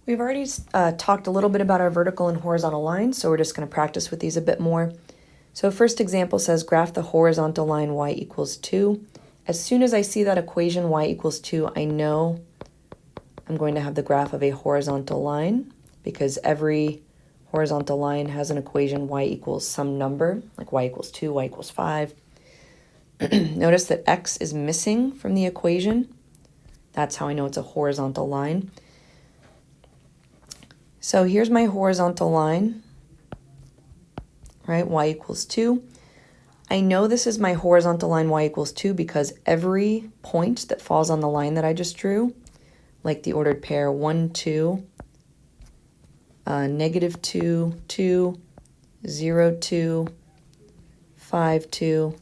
We've already talked a little bit about our vertical and horizontal lines, so we're just going to practice with these a bit more. So first example says graph the horizontal line y equals 2. As soon as I see that equation y equals 2, I know I'm going to have the graph of a horizontal line because every horizontal line has an equation y equals some number, like y equals 2, y equals 5. Notice that x is missing from the equation. That's how I know it's a horizontal line. So here's my horizontal line, right? Y equals 2. I know this is my horizontal line y equals 2 because every point that falls on the line that I just drew, like the ordered pair 1, 2, negative 2, 2, 0, 2, 5, 2,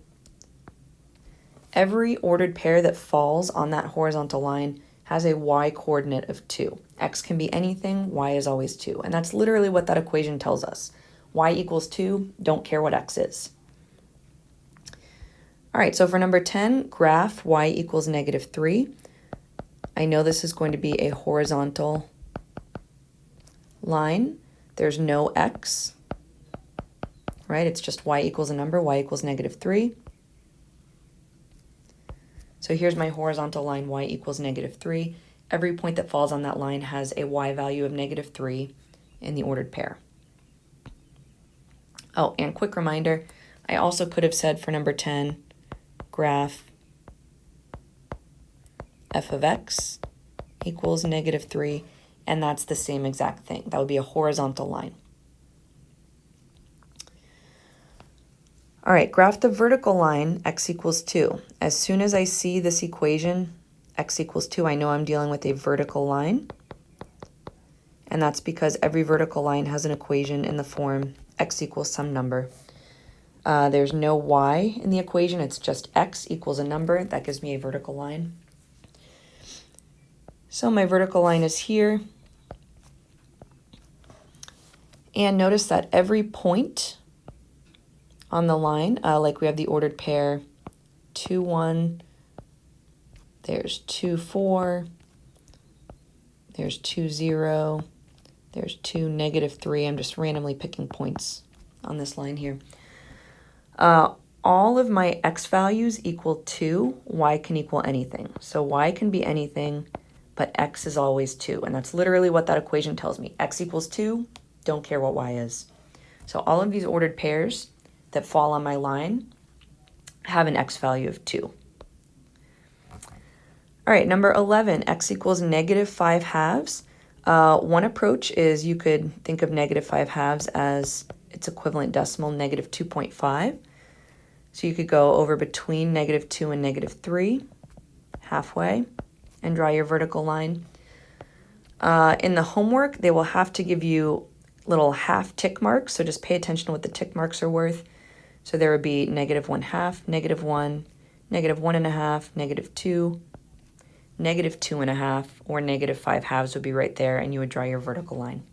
every ordered pair that falls on that horizontal line has a y coordinate of 2. X can be anything, y is always 2. And that's literally what that equation tells us. Y equals 2, don't care what x is. All right, so for number 10, graph y equals negative 3. I know this is going to be a horizontal line. There's no x, right? It's just y equals a number, y equals negative 3. So here's my horizontal line, y equals negative 3. Every point that falls on that line has a y value of negative 3 in the ordered pair. Oh, and quick reminder, I also could have said for number 10, graph f of x equals negative 3, and that's the same exact thing. That would be a horizontal line. All right, graph the vertical line, x equals 2. As soon as I see this equation, x equals 2, I know I'm dealing with a vertical line. And that's because every vertical line has an equation in the form x equals some number. There's no y in the equation, it's just x equals a number. That gives me a vertical line. So my vertical line is here. And notice that every point on the line, like we have the ordered pair 2, 1, there's 2, 4, there's 2, 0, there's 2, negative 3. I'm just randomly picking points on this line here. All of my x values equal 2, y can equal anything. So y can be anything, but x is always 2. And that's literally what that equation tells me. X equals 2, don't care what y is. So all of these ordered pairs that fall on my line have an x value of 2. All right, number 11, x equals negative 5 halves. One approach is you could think of negative 5 halves as its equivalent decimal, negative 2.5. So you could go over between negative 2 and negative 3, halfway, and draw your vertical line. In the homework, they will have to give you little half tick marks, so just pay attention to what the tick marks are worth. So there would be negative 1/2, negative 1, negative 1.5, negative 2, negative 2.5, or negative 5 halves would be right there, and you would draw your vertical line.